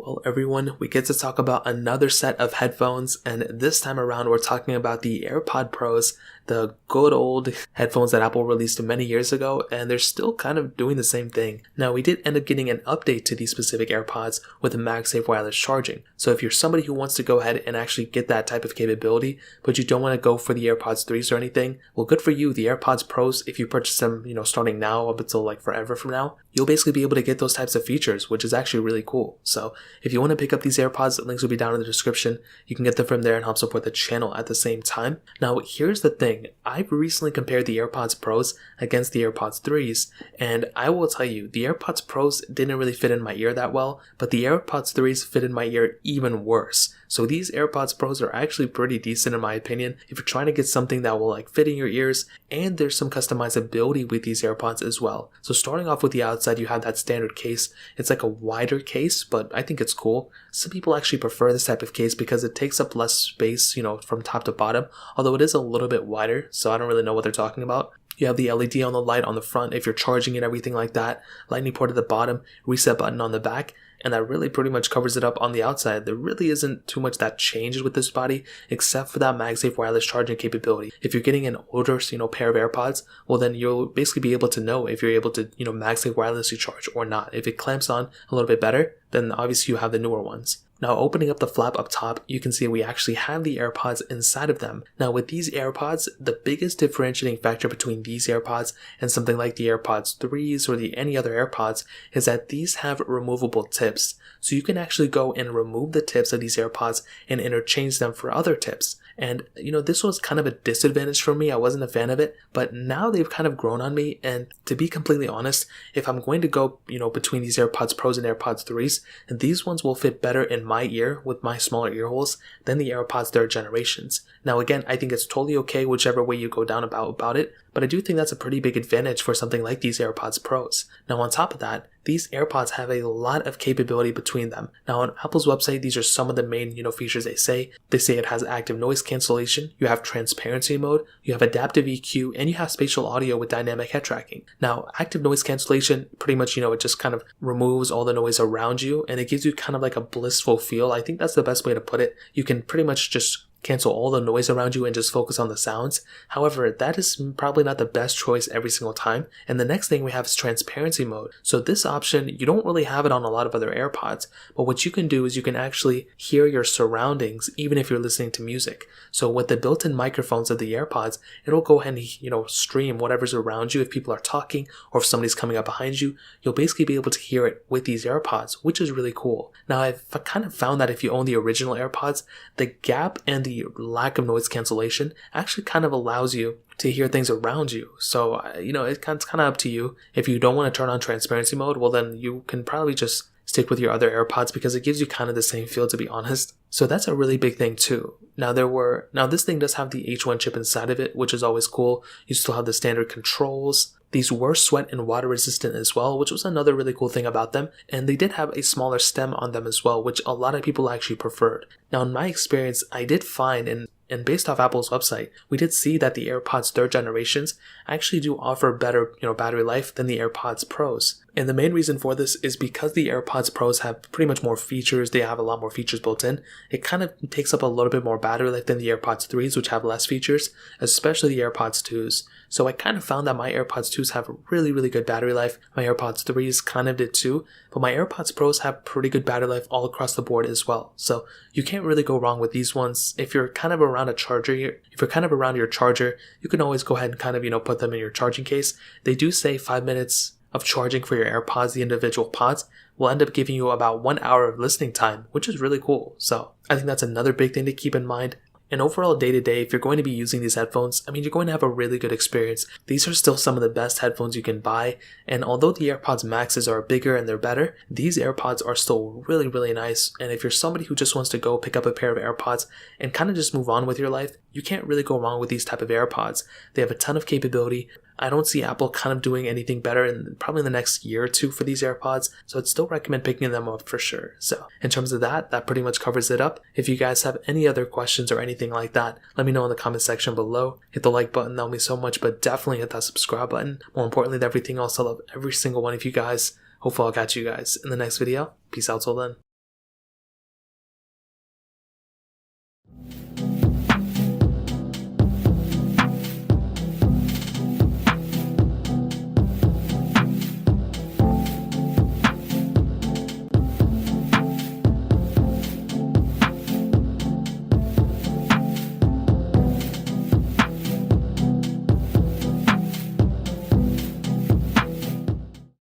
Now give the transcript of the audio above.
Well, everyone, we get to talk about another set of headphones, and this time around we're talking about the AirPod Pros, the good old headphones that Apple released many years ago, and they're still kind of doing the same thing. Now, we did end up getting an update to these specific AirPods with the MagSafe wireless charging, so if you're somebody who wants to go ahead and actually get that type of capability, but you don't want to go for the AirPods 3s or anything, well, good for you. The AirPods Pros, if you purchase them, starting now up until like forever from now, you'll basically be able to get those types of features, which is actually really cool. So if you want to pick up these AirPods, the links will be down in the description. You can get them from there and help support the channel at the same time. Now, here's the thing. I've recently compared the AirPods Pros against the AirPods 3s, and I will tell you, the AirPods Pros didn't really fit in my ear that well, but the AirPods 3s fit in my ear even worse. So these AirPods Pros are actually pretty decent in my opinion if you're trying to get something that will fit in your ears, and there's some customizability with these AirPods as well. So starting off with the outside, you have that standard case. It's like a wider case, but I think it's cool. Some people actually prefer this type of case because it takes up less space, from top to bottom, although it is a little bit wider, so I don't really know what they're talking about. You have the LED on the light on the front if you're charging it, everything like that. Lightning port at the bottom, reset button on the back, and that really pretty much covers it up on the outside. There really isn't too much that changes with this body except for that MagSafe wireless charging capability. If you're getting an older, pair of AirPods, well then you'll basically be able to know if you're able to, MagSafe wirelessly charge or not. If it clamps on a little bit better, then obviously you have the newer ones. Now, opening up the flap up top, you can see we actually have the AirPods inside of them. Now, with these AirPods, the biggest differentiating factor between these AirPods and something like the AirPods 3s or any other AirPods is that these have removable tips. So you can actually go and remove the tips of these AirPods and interchange them for other tips. And, this was kind of a disadvantage for me. I wasn't a fan of it, but now they've kind of grown on me. And to be completely honest, if I'm going to go, between these AirPods Pros and AirPods 3s, these ones will fit better in my ear with my smaller ear holes than the AirPods 3rd generations. Now, again, I think it's totally okay whichever way you go down about it, but I do think that's a pretty big advantage for something like these AirPods Pros. Now, on top of that, these AirPods have a lot of capability between them. Now, on Apple's website, these are some of the main, features they say. They say it has active noise cancellation, you have transparency mode, you have adaptive EQ, and you have spatial audio with dynamic head tracking. Now, active noise cancellation, pretty much, it just kind of removes all the noise around you, and it gives you kind of like a blissful feel. I think that's the best way to put it. You can pretty much just cancel all the noise around you and just focus on the sounds. However, that is probably not the best choice every single time. And the next thing we have is transparency mode. So this option, you don't really have it on a lot of other AirPods, but what you can do is you can actually hear your surroundings even if you're listening to music. So with the built-in microphones of the AirPods, it'll go ahead and, stream whatever's around you. If people are talking or if somebody's coming up behind you, you'll basically be able to hear it with these AirPods, which is really cool. Now, I've kind of found that if you own the original AirPods, the gap and the lack of noise cancellation actually kind of allows you to hear things around you. So, it's kind of up to you. If you don't want to turn on transparency mode, well then you can probably just stick with your other AirPods because it gives you kind of the same feel, to be honest. So that's a really big thing too. Now this thing does have the H1 chip inside of it, which is always cool. You still have the standard controls. These were sweat and water resistant as well, which was another really cool thing about them. And they did have a smaller stem on them as well, which a lot of people actually preferred. Now, in my experience, I did find, and based off Apple's website, we did see that the AirPods 3rd generations actually do offer better, battery life than the AirPods Pros. And the main reason for this is because the AirPods Pros have pretty much more features. They have a lot more features built in. It kind of takes up a little bit more battery life than the AirPods 3s, which have less features, especially the AirPods 2s. So I kind of found that my AirPods 2s have really, really good battery life. My AirPods 3s kind of did too, but my AirPods Pros have pretty good battery life all across the board as well. So you can't really go wrong with these ones. If you're kind of around your charger, you can always go ahead and kind of, put them in your charging case. They do say 5 minutes of charging for your AirPods, the individual pods, will end up giving you about 1 hour of listening time, which is really cool. So I think that's another big thing to keep in mind. And overall, day to day, if you're going to be using these headphones, you're going to have a really good experience. These are still some of the best headphones you can buy. And although the AirPods Maxes are bigger and they're better, these AirPods are still really, really nice. And if you're somebody who just wants to go pick up a pair of AirPods and kind of just move on with your life, you can't really go wrong with these type of AirPods. They have a ton of capability. I don't see Apple kind of doing anything better in probably the next year or two for these AirPods, so I'd still recommend picking them up for sure. So in terms of that pretty much covers it up. If you guys have any other questions or anything like that, let me know in the comment section below. Hit the like button, that'll mean so much, but definitely hit that subscribe button. More importantly than everything else, I love every single one of you guys. Hopefully I'll catch you guys in the next video. Peace out till then.